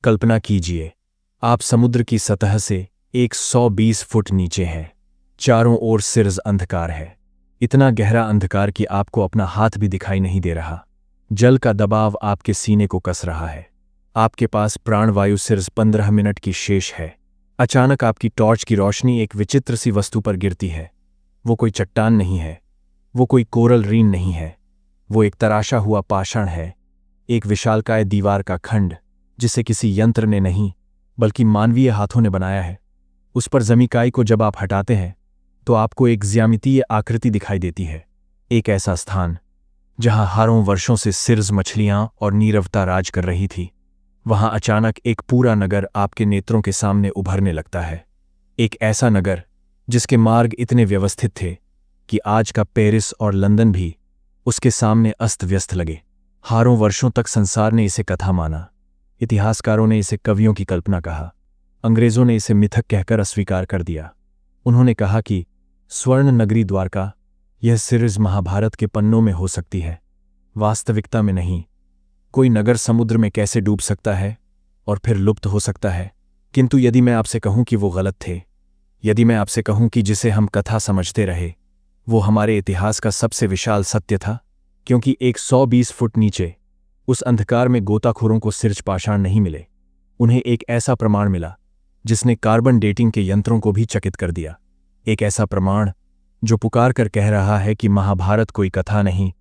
कल्पना कीजिए, आप समुद्र की सतह से 120 फुट नीचे हैं। चारों ओर सिर्फ अंधकार है, इतना गहरा अंधकार कि आपको अपना हाथ भी दिखाई नहीं दे रहा। जल का दबाव आपके सीने को कस रहा है। आपके पास प्राणवायु सिर्फ 15 मिनट की शेष है। अचानक आपकी टॉर्च की रोशनी एक विचित्र सी वस्तु पर गिरती है। वो कोई चट्टान नहीं है, वो कोई कोरल रीन नहीं है, वो एक तराशा हुआ पाषाण है, एक विशालकाय दीवार का खंड जिसे किसी यंत्र ने नहीं बल्कि मानवीय हाथों ने बनाया है। उस पर जमीकाई को जब आप हटाते हैं तो आपको एक ज्यामितीय आकृति दिखाई देती है, एक ऐसा स्थान जहां हजारों वर्षों से सिर्फ मछलियां और नीरवता राज कर रही थी। वहां अचानक एक पूरा नगर आपके नेत्रों के सामने उभरने लगता है। एक ऐसा नगर जिसके मार्ग इतने व्यवस्थित थे कि आज का पेरिस और लंदन भी उसके सामने अस्त व्यस्त लगे। हजारों वर्षों तक संसार ने इसे कथा माना, इतिहासकारों ने इसे कवियों की कल्पना कहा, अंग्रेजों ने इसे मिथक कहकर अस्वीकार कर दिया। उन्होंने कहा कि स्वर्ण नगरी द्वारका यह सिर्फ महाभारत के पन्नों में हो सकती है, वास्तविकता में नहीं। कोई नगर समुद्र में कैसे डूब सकता है और फिर लुप्त हो सकता है? किंतु यदि मैं आपसे कहूं कि वो गलत थे, यदि मैं आपसे कहूं कि जिसे हम कथा समझते रहे वो हमारे इतिहास का सबसे विशाल सत्य था, क्योंकि 120 फुट नीचे उस अंधकार में गोताखोरों को सिर्फ पाषाण नहीं मिले, उन्हें एक ऐसा प्रमाण मिला जिसने कार्बन डेटिंग के यंत्रों को भी चकित कर दिया। एक ऐसा प्रमाण जो पुकार कर कह रहा है कि महाभारत कोई कथा नहीं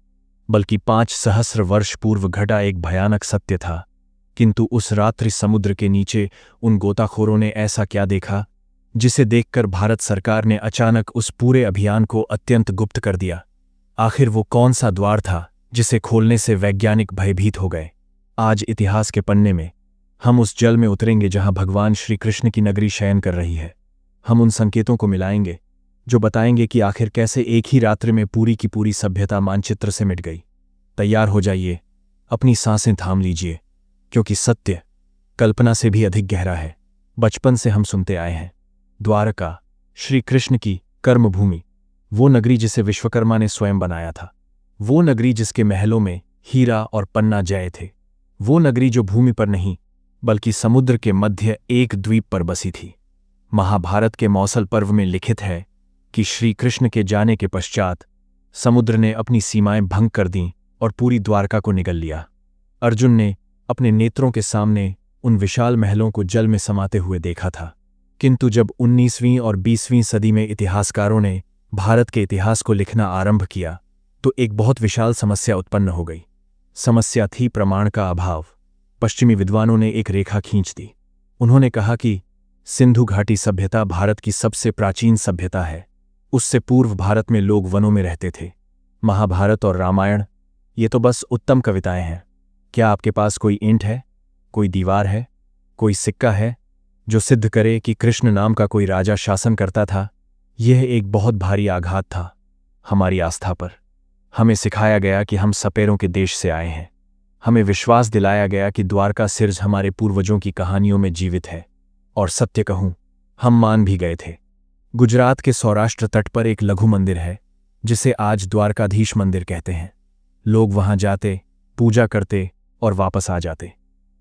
बल्कि 5 सहस्र वर्ष पूर्व घटा एक भयानक सत्य था। किंतु उस रात्रि समुद्र के नीचे उन गोताखोरों ने ऐसा क्या देखा जिसे देखकर भारत सरकार ने अचानक उस पूरे अभियान को अत्यंत गुप्त कर दिया? आखिर वो कौन सा द्वार था जिसे खोलने से वैज्ञानिक भयभीत हो गए? आज इतिहास के पन्ने में हम उस जल में उतरेंगे जहां भगवान श्री कृष्ण की नगरी शयन कर रही है। हम उन संकेतों को मिलाएंगे जो बताएंगे कि आखिर कैसे एक ही रात्रि में पूरी की पूरी सभ्यता मानचित्र से मिट गई। तैयार हो जाइए, अपनी सांसें थाम लीजिए, क्योंकि सत्य कल्पना से भी अधिक गहरा है। बचपन से हम सुनते आए हैं, द्वारका श्री कृष्ण की कर्मभूमि, वो नगरी जिसे विश्वकर्मा ने स्वयं बनाया था, वो नगरी जिसके महलों में हीरा और पन्ना जय थे, वो नगरी जो भूमि पर नहीं बल्कि समुद्र के मध्य एक द्वीप पर बसी थी। महाभारत के मौसल पर्व में लिखित है कि श्री कृष्ण के जाने के पश्चात समुद्र ने अपनी सीमाएं भंग कर दीं और पूरी द्वारका को निगल लिया। अर्जुन ने अपने नेत्रों के सामने उन विशाल महलों को जल में समाते हुए देखा था। किंतु जब 19वीं और 20वीं सदी में इतिहासकारों ने भारत के इतिहास को लिखना आरंभ किया तो एक बहुत विशाल समस्या उत्पन्न हो गई। समस्या थी प्रमाण का अभाव। पश्चिमी विद्वानों ने एक रेखा खींच दी। उन्होंने कहा कि सिंधु घाटी सभ्यता भारत की सबसे प्राचीन सभ्यता है। उससे पूर्व भारत में लोग वनों में रहते थे। महाभारत और रामायण ये तो बस उत्तम कविताएं हैं। क्या आपके पास कोई ईंट है, कोई दीवार है, कोई सिक्का है जो सिद्ध करे कि कृष्ण नाम का कोई राजा शासन करता था? यह एक बहुत भारी आघात था हमारी आस्था पर। हमें सिखाया गया कि हम सपेरों के देश से आए हैं। हमें विश्वास दिलाया गया कि द्वारका सिर्फ हमारे पूर्वजों की कहानियों में जीवित है। और सत्य कहूं, हम मान भी गए थे। गुजरात के सौराष्ट्र तट पर एक लघु मंदिर है जिसे आज द्वारकाधीश मंदिर कहते हैं। लोग वहां जाते, पूजा करते और वापस आ जाते।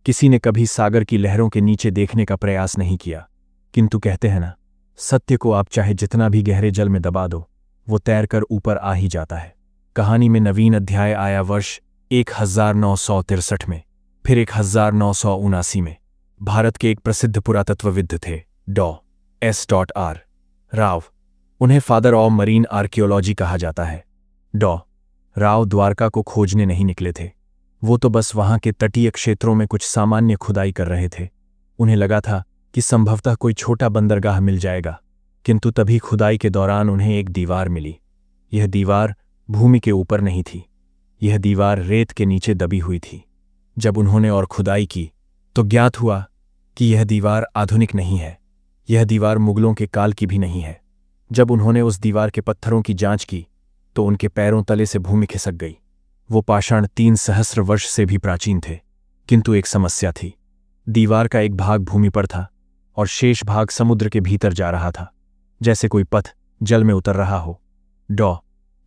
किसी ने कभी सागर की लहरों के नीचे देखने का प्रयास नहीं किया। किंतु कहते हैं ना, सत्य को आप चाहे जितना भी गहरे जल में दबा दो, वो तैरकर ऊपर आ ही जाता है। कहानी में नवीन अध्याय आया वर्ष 1963 में, फिर 1979 में। भारत के एक प्रसिद्ध पुरातत्वविद थे डॉ. राव। उन्हें फादर ऑफ मरीन आर्कियोलॉजी कहा जाता है। डॉ. राव द्वारका को खोजने नहीं निकले थे। वो तो बस वहां के तटीय क्षेत्रों में कुछ सामान्य खुदाई कर रहे थे। उन्हें लगा था कि संभवतः कोई छोटा बंदरगाह मिल जाएगा। किंतु तभी खुदाई के दौरान उन्हें एक दीवार मिली। यह दीवार भूमि के ऊपर नहीं थी, यह दीवार रेत के नीचे दबी हुई थी। जब उन्होंने और खुदाई की तो ज्ञात हुआ कि यह दीवार आधुनिक नहीं है, यह दीवार मुगलों के काल की भी नहीं है। जब उन्होंने उस दीवार के पत्थरों की जांच की तो उनके पैरों तले से भूमि खिसक गई। वो पाषाण 3 सहस्र वर्ष से भी प्राचीन थे। किंतु एक समस्या थी। दीवार का एक भाग भूमि पर था और शेष भाग समुद्र के भीतर जा रहा था, जैसे कोई पथ जल में उतर रहा हो। डॉ.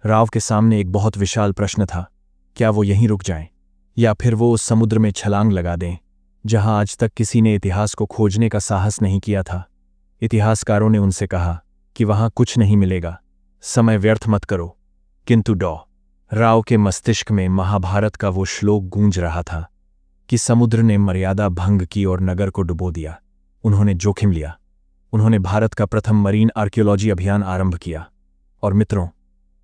राव के सामने एक बहुत विशाल प्रश्न था। क्या वो यहीं रुक जाएं या फिर वो उस समुद्र में छलांग लगा दें जहां आज तक किसी ने इतिहास को खोजने का साहस नहीं किया था। इतिहासकारों ने उनसे कहा कि वहां कुछ नहीं मिलेगा, समय व्यर्थ मत करो। किंतु डॉ राव के मस्तिष्क में महाभारत का वो श्लोक गूंज रहा था कि समुद्र ने मर्यादा भंग की और नगर को डुबो दिया। उन्होंने जोखिम लिया। उन्होंने भारत का प्रथम मरीन आर्कियोलॉजी अभियान आरंभ किया। और मित्रों,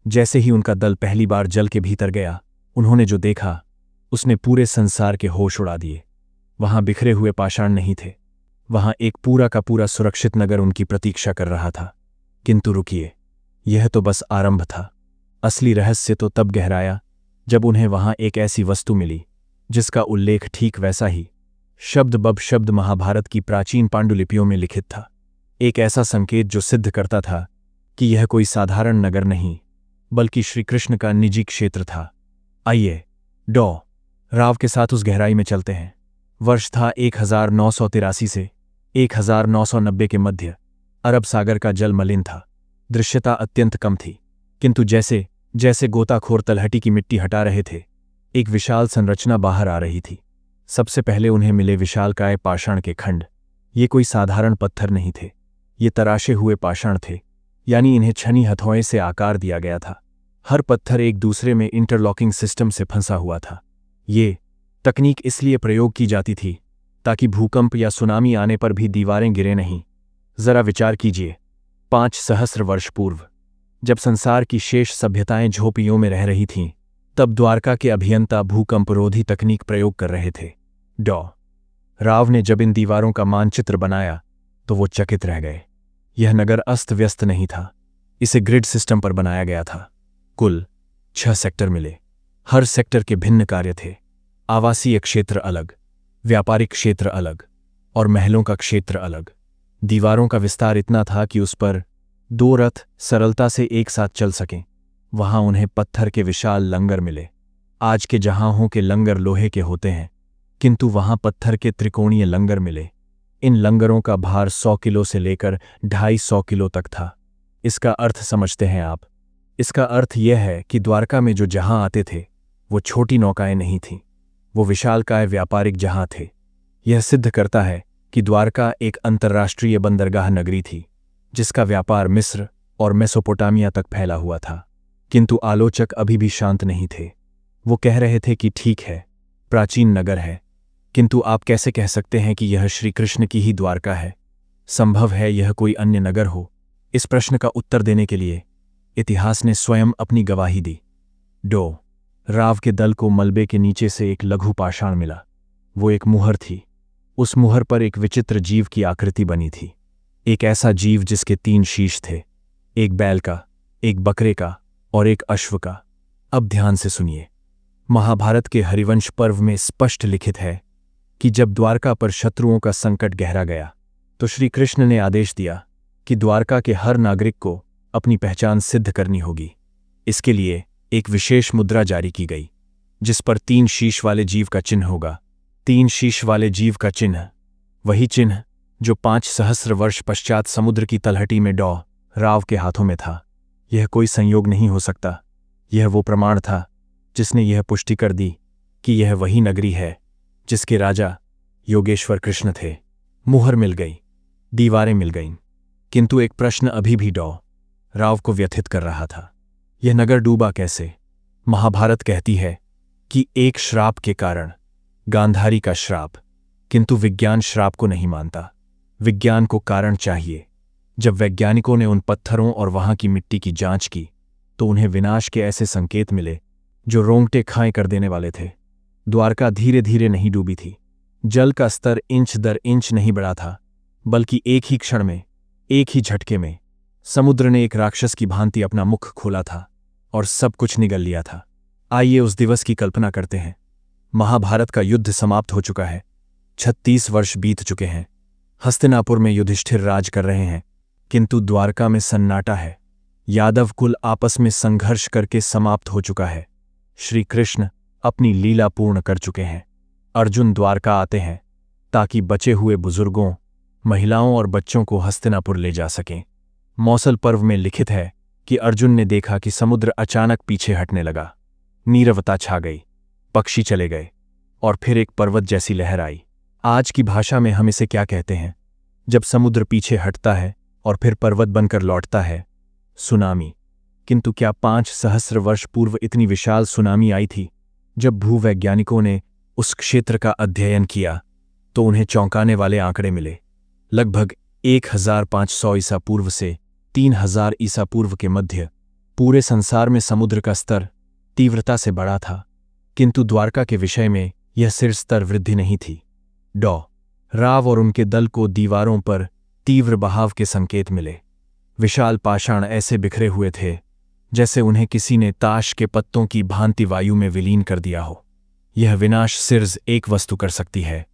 जैसे ही उनका दल पहली बार जल के भीतर गया, उन्होंने जो देखा उसने पूरे संसार के होश उड़ा दिए। वहां बिखरे हुए पाषाण नहीं थे, वहां एक पूरा का पूरा सुरक्षित नगर उनकी प्रतीक्षा कर रहा था। किंतु रुकिए, यह तो बस आरंभ था। असली रहस्य तो तब गहराया जब उन्हें वहां एक ऐसी वस्तु मिली जिसका उल्लेख ठीक वैसा ही शब्द ब शब्द महाभारत की प्राचीन पांडुलिपियों में लिखित था। एक ऐसा संकेत जो सिद्ध करता था कि यह कोई साधारण नगर नहीं, बल्कि श्री कृष्ण का निजी क्षेत्र था। आइए डॉ राव के साथ उस गहराई में चलते हैं। वर्ष था 1983 से 1990 के मध्य। अरब सागर का जल मलिन था, दृश्यता अत्यंत कम थी। किंतु जैसे जैसे गोताखोर तलहटी की मिट्टी हटा रहे थे, एक विशाल संरचना बाहर आ रही थी। सबसे पहले उन्हें मिले विशालकाय पाषाण के खंड। ये कोई साधारण पत्थर नहीं थे, ये तराशे हुए पाषाण थे, यानी इन्हें छनी हथौड़े से आकार दिया गया था। हर पत्थर एक दूसरे में इंटरलॉकिंग सिस्टम से फंसा हुआ था। ये तकनीक इसलिए प्रयोग की जाती थी ताकि भूकंप या सुनामी आने पर भी दीवारें गिरे नहीं। जरा विचार कीजिए, 5 सहस्र वर्ष पूर्व जब संसार की शेष सभ्यताएं झोपड़ियों में रह रही थीं, तब द्वारका के अभियंता भूकंपरोधी तकनीक प्रयोग कर रहे थे। डॉ राव ने जब इन दीवारों का मानचित्र बनाया तो वो चकित रह गए। यह नगर अस्त व्यस्त नहीं था, इसे ग्रिड सिस्टम पर बनाया गया था। कुल 6 सेक्टर मिले। हर सेक्टर के भिन्न कार्य थे। आवासीय क्षेत्र अलग, व्यापारिक क्षेत्र अलग और महलों का क्षेत्र अलग। दीवारों का विस्तार इतना था कि उस पर 2 रथ सरलता से एक साथ चल सकें। वहां उन्हें पत्थर के विशाल लंगर मिले। आज के जहां के लंगर लोहे के होते हैं, किंतु वहां पत्थर के त्रिकोणीय लंगर मिले। इन लंगरों का भार 100 किलो से लेकर 250 किलो तक था। इसका अर्थ समझते हैं आप? इसका अर्थ यह है कि द्वारका में जो जहां आते थे वो छोटी नौकाएं नहीं थीं, वो विशालकाय व्यापारिक जहां थे। यह सिद्ध करता है कि द्वारका एक अंतर्राष्ट्रीय बंदरगाह नगरी थी जिसका व्यापार मिस्र और मेसोपोटामिया तक फैला हुआ था। किंतु आलोचक अभी भी शांत नहीं थे। वो कह रहे थे कि ठीक है, प्राचीन नगर है, किंतु आप कैसे कह सकते हैं कि यह श्री कृष्ण की ही द्वारका है? संभव है यह कोई अन्य नगर हो? इस प्रश्न का उत्तर देने के लिए इतिहास ने स्वयं अपनी गवाही दी। डॉ राव के दल को मलबे के नीचे से एक लघु पाषाण मिला। वो एक मुहर थी। उस मुहर पर एक विचित्र जीव की आकृति बनी थी। एक ऐसा जीव जिसके 3 शीश थे, एक बैल का, एक बकरे का और एक अश्व का। अब ध्यान से सुनिए। महाभारत के हरिवंश पर्व में स्पष्ट लिखित है कि जब द्वारका पर शत्रुओं का संकट गहरा गया तो श्री कृष्ण ने आदेश दिया कि द्वारका के हर नागरिक को अपनी पहचान सिद्ध करनी होगी। इसके लिए एक विशेष मुद्रा जारी की गई जिस पर 3 शीश वाले जीव का चिन्ह होगा। 3 शीश वाले जीव का चिन्ह, वही चिन्ह जो 5 सहस्र वर्ष पश्चात समुद्र की तलहटी में डॉ राव के हाथों में था। यह कोई संयोग नहीं हो सकता। यह वो प्रमाण था जिसने यह पुष्टि कर दी कि यह वही नगरी है जिसके राजा योगेश्वर कृष्ण थे। मुहर मिल गई, दीवारें मिल गईं, किंतु एक प्रश्न अभी भी डॉ राव को व्यथित कर रहा था। यह नगर डूबा कैसे? महाभारत कहती है कि एक श्राप के कारण, गांधारी का श्राप, किंतु विज्ञान श्राप को नहीं मानता। विज्ञान को कारण चाहिए। जब वैज्ञानिकों ने उन पत्थरों और वहां की मिट्टी की जांच की तो उन्हें विनाश के ऐसे संकेत मिले जो रोंगटे खड़े कर देने वाले थे। द्वारका धीरे धीरे नहीं डूबी थी। जल का स्तर इंच दर इंच नहीं बढ़ा था, बल्कि एक ही क्षण में, एक ही झटके में समुद्र ने एक राक्षस की भांति अपना मुख खोला था और सब कुछ निगल लिया था। आइए उस दिवस की कल्पना करते हैं। महाभारत का युद्ध समाप्त हो चुका है। 36 वर्ष बीत चुके हैं। हस्तिनापुर में युधिष्ठिर राज कर रहे हैं, किंतु द्वारका में सन्नाटा है। यादव कुल आपस में संघर्ष करके समाप्त हो चुका है। श्री कृष्ण अपनी लीला पूर्ण कर चुके हैं। अर्जुन द्वारका आते हैं ताकि बचे हुए बुजुर्गों, महिलाओं और बच्चों को हस्तिनापुर ले जा सकें। मौसल पर्व में लिखित है कि अर्जुन ने देखा कि समुद्र अचानक पीछे हटने लगा। नीरवता छा गई, पक्षी चले गए और फिर एक पर्वत जैसी लहर आई। आज की भाषा में हम इसे क्या कहते हैं जब समुद्र पीछे हटता है और फिर पर्वत बनकर लौटता है? सुनामी। किंतु क्या 5 सहस्र वर्ष पूर्व इतनी विशाल सुनामी आई थी? जब भूवैज्ञानिकों ने उस क्षेत्र का अध्ययन किया तो उन्हें चौंकाने वाले आंकड़े मिले। लगभग 1500 ईसा पूर्व से 3000 ईसा पूर्व के मध्य पूरे संसार में समुद्र का स्तर तीव्रता से बढ़ा था, किंतु द्वारका के विषय में यह सिर्फ स्तर वृद्धि नहीं थी। राव और उनके दल को दीवारों पर तीव्र बहाव के संकेत मिले। विशाल पाषाण ऐसे बिखरे हुए थे जैसे उन्हें किसी ने ताश के पत्तों की भांति वायु में विलीन कर दिया हो। यह विनाश सिर्फ एक वस्तु कर सकती है,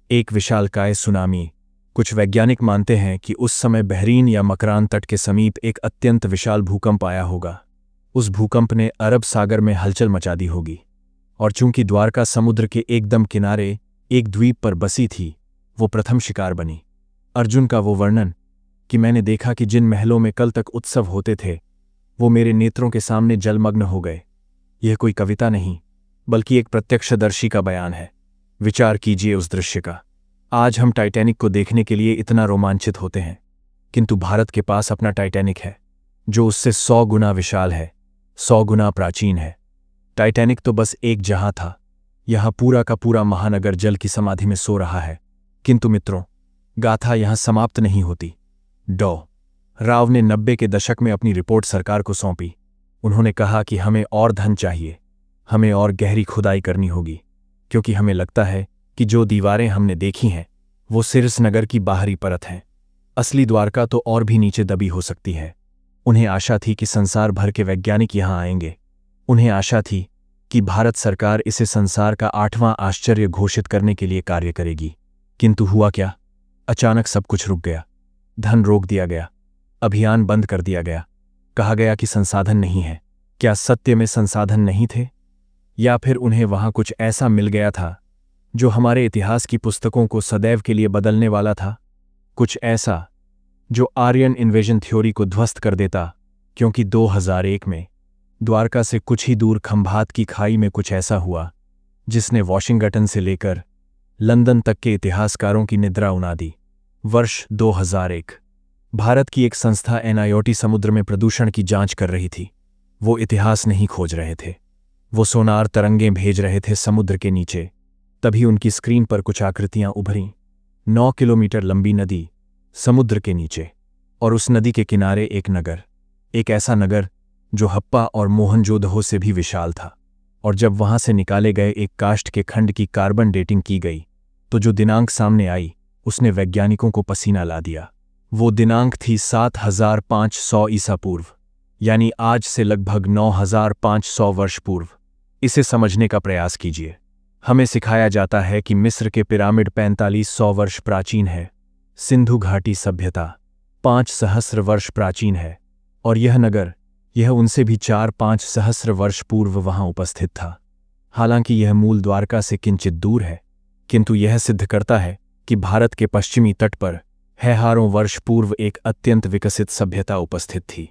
एक विशालकाय सुनामी। कुछ वैज्ञानिक मानते हैं कि उस समय बहरीन या मकरान तट के समीप एक अत्यंत विशाल भूकंप आया होगा। उस भूकंप ने अरब सागर में हलचल मचा दी होगी, और चूंकि द्वारका समुद्र के एकदम किनारे एक द्वीप पर बसी थी, वो प्रथम शिकार बनी। अर्जुन का वो वर्णन कि मैंने देखा कि जिन महलों में कल तक उत्सव होते थे वो मेरे नेत्रों के सामने जलमग्न हो गए, यह कोई कविता नहीं बल्कि एक प्रत्यक्षदर्शी का बयान है। विचार कीजिए उस दृश्य का। आज हम टाइटैनिक को देखने के लिए इतना रोमांचित होते हैं, किंतु भारत के पास अपना टाइटैनिक है जो उससे 100 गुना विशाल है, 100 गुना प्राचीन है। टाइटैनिक तो बस एक जहां था, यहां पूरा का पूरा महानगर जल की समाधि में सो रहा है। किंतु मित्रों, गाथा यहां समाप्त नहीं होती। राव ने 90 के दशक में अपनी रिपोर्ट सरकार को सौंपी। उन्होंने कहा कि हमें और धन चाहिए, हमें और गहरी खुदाई करनी होगी, क्योंकि हमें लगता है कि जो दीवारें हमने देखी हैं वो सिर्फ नगर की बाहरी परत हैं। असली द्वारका तो और भी नीचे दबी हो सकती है। उन्हें आशा थी कि संसार भर के वैज्ञानिक यहां आएंगे। उन्हें आशा थी कि भारत सरकार इसे संसार का 8वां आश्चर्य घोषित करने के लिए कार्य करेगी। किंतु हुआ क्या? अचानक सब कुछ रुक गया। धन रोक दिया गया, अभियान बंद कर दिया गया। कहा गया कि संसाधन नहीं है। क्या सत्य में संसाधन नहीं थे, या फिर उन्हें वहां कुछ ऐसा मिल गया था जो हमारे इतिहास की पुस्तकों को सदैव के लिए बदलने वाला था? कुछ ऐसा जो आर्यन इन्वेजन थ्योरी को ध्वस्त कर देता, क्योंकि 2001 में द्वारका से कुछ ही दूर खंभात की खाई में कुछ ऐसा हुआ जिसने वॉशिंगटन से लेकर लंदन तक के इतिहासकारों की निद्रा उड़ा दी। वर्ष 2001। भारत की एक संस्था NIOT समुद्र में प्रदूषण की जांच कर रही थी। वो इतिहास नहीं खोज रहे थे, वो सोनार तरंगें भेज रहे थे समुद्र के नीचे। तभी उनकी स्क्रीन पर कुछ आकृतियां उभरीं। 9 किलोमीटर लंबी नदी समुद्र के नीचे, और उस नदी के किनारे एक नगर, एक ऐसा नगर जो हप्पा और मोहनजोदड़ो से भी विशाल था। और जब वहां से निकाले गए एक काष्ठ के खंड की कार्बन डेटिंग की गई तो जो दिनांक सामने आई उसने वैज्ञानिकों को पसीना ला दिया। वो दिनांक थी 7500 ईसा पूर्व, यानी आज से लगभग 9500 वर्ष पूर्व। इसे समझने का प्रयास कीजिए। हमें सिखाया जाता है कि मिस्र के पिरामिड 4500 वर्ष प्राचीन है, सिंधु घाटी सभ्यता 5 सहस्र वर्ष प्राचीन है, और यह नगर, यह उनसे भी 4-5 सहस्र वर्ष पूर्व वहां उपस्थित था। हालांकि यह मूल द्वारका से किंचित दूर है, किंतु यह सिद्ध करता है कि भारत के पश्चिमी तट पर हजारों वर्ष पूर्व एक अत्यंत विकसित सभ्यता उपस्थित थी।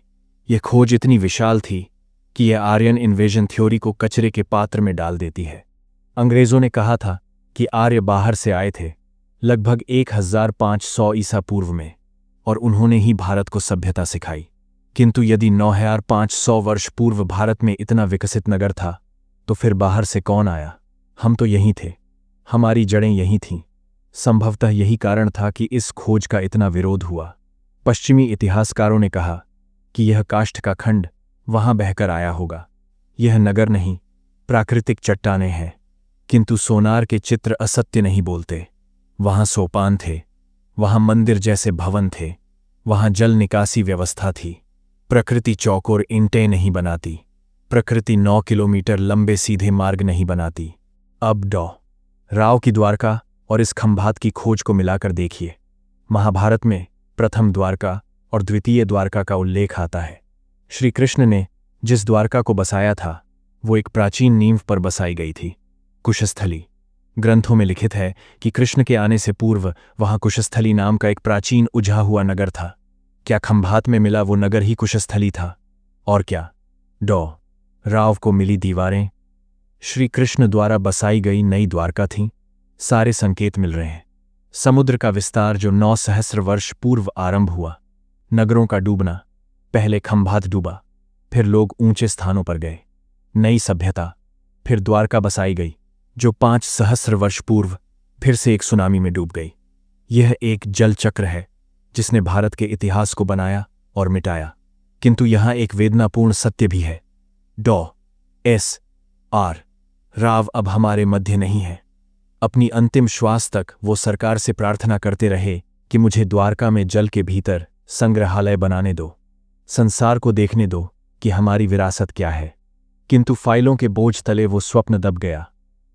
यह खोज इतनी विशाल थी कि यह आर्यन इन्वेजन थ्योरी को कचरे के पात्र में डाल देती है। अंग्रेजों ने कहा था कि आर्य बाहर से आए थे लगभग 1500 ईसा पूर्व में, और उन्होंने ही भारत को सभ्यता सिखाई। किंतु यदि 9500 वर्ष पूर्व भारत में इतना विकसित नगर था, तो फिर बाहर से कौन आया? हम तो यहीं थे, हमारी जड़ें यहीं थीं। संभवतः यही कारण था कि इस खोज का इतना विरोध हुआ। पश्चिमी इतिहासकारों ने कहा कि यह काष्ठ का खंड वहां बहकर आया होगा। यह नगर नहीं, प्राकृतिक चट्टानें हैं। किंतु सोनार के चित्र असत्य नहीं बोलते। वहां सोपान थे, वहां मंदिर जैसे भवन थे, वहां जल निकासी व्यवस्था थी। प्रकृति चौकोर ईंटें नहीं बनाती, प्रकृति 9 किलोमीटर लंबे सीधे मार्ग नहीं बनाती। अब राव की द्वारका और इस खंभात की खोज को मिलाकर देखिए। महाभारत में प्रथम द्वारका और द्वितीय द्वारका का उल्लेख आता है। श्री कृष्ण ने जिस द्वारका को बसाया था वो एक प्राचीन नींव पर बसाई गई थी, कुशस्थली। ग्रंथों में लिखित है कि कृष्ण के आने से पूर्व वहां कुशस्थली नाम का एक प्राचीन उजा हुआ नगर था। क्या खंभात में मिला वो नगर ही कुशस्थली था? और क्या राव को मिली दीवारें श्री कृष्ण द्वारा बसाई गई नई द्वारका थीं? सारे संकेत मिल रहे हैं। समुद्र का विस्तार जो 9 सहस्र वर्ष पूर्व आरंभ हुआ, नगरों का डूबना, पहले खंभात डूबा, फिर लोग ऊंचे स्थानों पर गए, नई सभ्यता, फिर द्वारका बसाई गई जो 5 सहस्र वर्ष पूर्व फिर से एक सुनामी में डूब गई। यह एक जल चक्र है जिसने भारत के इतिहास को बनाया और मिटाया। किंतु यहां एक वेदनापूर्ण सत्य भी है। डॉ.एस.आर. राव अब हमारे मध्य नहीं है। अपनी अंतिम श्वास तक वो सरकार से प्रार्थना करते रहे कि मुझे द्वारका में जल के भीतर संग्रहालय बनाने दो, संसार को देखने दो कि हमारी विरासत क्या है। किंतु फाइलों के बोझ तले वो स्वप्न दब गया।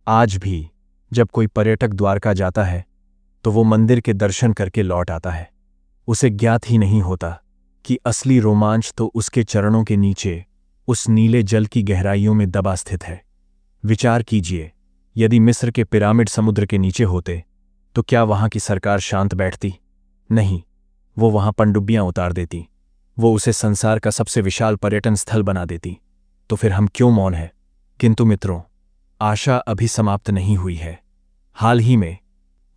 आज भी जब कोई पर्यटक द्वारका जाता है तो वो मंदिर के दर्शन करके लौट आता है। उसे ज्ञात ही नहीं होता कि असली रोमांच तो उसके चरणों के नीचे उस नीले जल की गहराइयों में दबा स्थित है। विचार कीजिए, यदि मिस्र के पिरामिड समुद्र के नीचे होते तो क्या वहां की सरकार शांत बैठती? नहीं, वो वहां पनडुब्बियां उतार देती, वो उसे संसार का सबसे विशाल पर्यटन स्थल बना देती। तो फिर हम क्यों मौन हैं? किंतु मित्रों, आशा अभी समाप्त नहीं हुई है। हाल ही में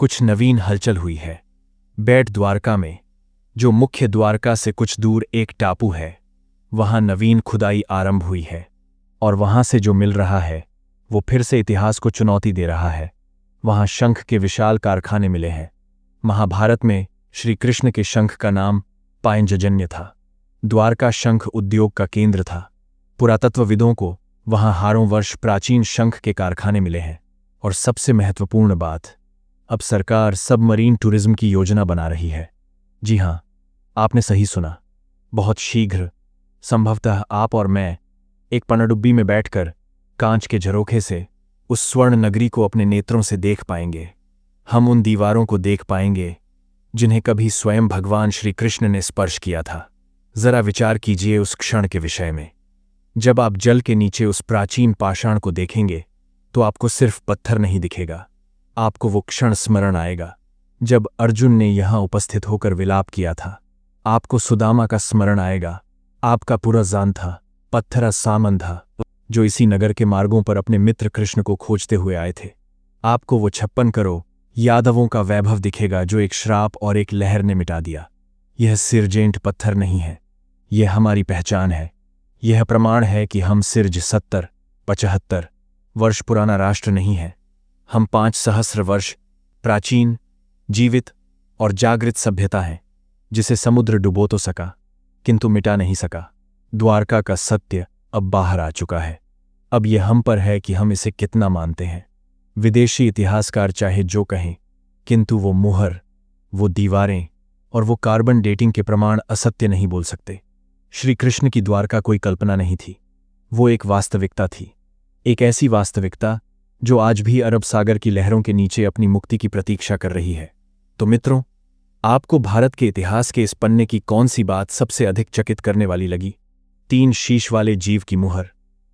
कुछ नवीन हलचल हुई है। बेट द्वारका में, जो मुख्य द्वारका से कुछ दूर एक टापू है, वहां नवीन खुदाई आरंभ हुई है और वहां से जो मिल रहा है वो फिर से इतिहास को चुनौती दे रहा है। वहां शंख के विशाल कारखाने मिले हैं। महाभारत में श्री कृष्ण के शंख का नाम पांचजन्य था। द्वारका शंख उद्योग का केंद्र था। पुरातत्वविदों को वहां हारों वर्ष प्राचीन शंख के कारखाने मिले हैं। और सबसे महत्वपूर्ण बात, अब सरकार सबमरीन टूरिज्म की योजना बना रही है। जी हां, आपने सही सुना। बहुत शीघ्र संभवतः आप और मैं एक पनडुब्बी में बैठकर कांच के झरोखे से उस स्वर्ण नगरी को अपने नेत्रों से देख पाएंगे। हम उन दीवारों को देख पाएंगे जिन्हें कभी स्वयं भगवान श्री कृष्ण ने स्पर्श किया था। जरा विचार कीजिए उस क्षण के विषय में। जब आप जल के नीचे उस प्राचीन पाषाण को देखेंगे तो आपको सिर्फ पत्थर नहीं दिखेगा, आपको वो क्षण स्मरण आएगा जब अर्जुन ने यहां उपस्थित होकर विलाप किया था। आपको सुदामा का स्मरण आएगा, आपका पूरा जान था, पत्थरा सामन था, जो इसी नगर के मार्गों पर अपने मित्र कृष्ण को खोजते हुए आए थे। आपको वो 56 करोड़ यादवों का वैभव दिखेगा जो एक श्राप और एक लहर ने मिटा दिया। यह सिरजेंट पत्थर नहीं है, यह हमारी पहचान है। यह प्रमाण है कि हम सिर्ज 70-75 वर्ष पुराना राष्ट्र नहीं है। हम 5 सहस्र वर्ष प्राचीन, जीवित और जागृत सभ्यता हैं, जिसे समुद्र डुबो तो सका किंतु मिटा नहीं सका। द्वारका का सत्य अब बाहर आ चुका है। अब यह हम पर है कि हम इसे कितना मानते हैं। विदेशी इतिहासकार चाहे जो कहें, किंतु वो मुहर, वो दीवारें और वो कार्बन डेटिंग के प्रमाण असत्य नहीं बोल सकते। श्री कृष्ण की द्वारका कोई कल्पना नहीं थी, वो एक वास्तविकता थी। एक ऐसी वास्तविकता जो आज भी अरब सागर की लहरों के नीचे अपनी मुक्ति की प्रतीक्षा कर रही है। तो मित्रों, आपको भारत के इतिहास के इस पन्ने की कौन सी बात सबसे अधिक चकित करने वाली लगी? 3 शीश वाले जीव की मुहर,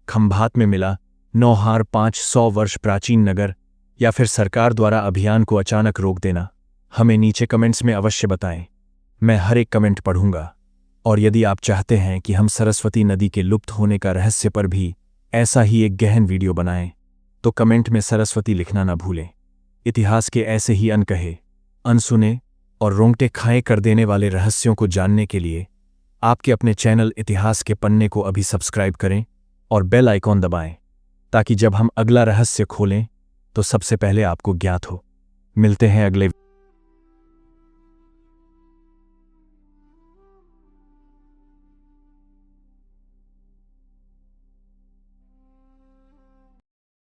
खंभात में मिला 9500 वर्ष प्राचीन नगर, या फिर सरकार द्वारा अभियान को अचानक रोक देना? हमें नीचे कमेंट्स में अवश्य बताएं। मैं हर एक कमेंट पढ़ूंगा। और यदि आप चाहते हैं कि हम सरस्वती नदी के लुप्त होने का रहस्य पर भी ऐसा ही एक गहन वीडियो बनाएं, तो कमेंट में सरस्वती लिखना ना भूलें। इतिहास के ऐसे ही अनकहे, अनसुने और रोंगटे खाए कर देने वाले रहस्यों को जानने के लिए आपके अपने चैनल इतिहास के पन्ने को अभी सब्सक्राइब करें और बेल आइकॉन दबाएं, ताकि जब हम अगला रहस्य खोलें तो सबसे पहले आपको ज्ञात हो। मिलते हैं अगले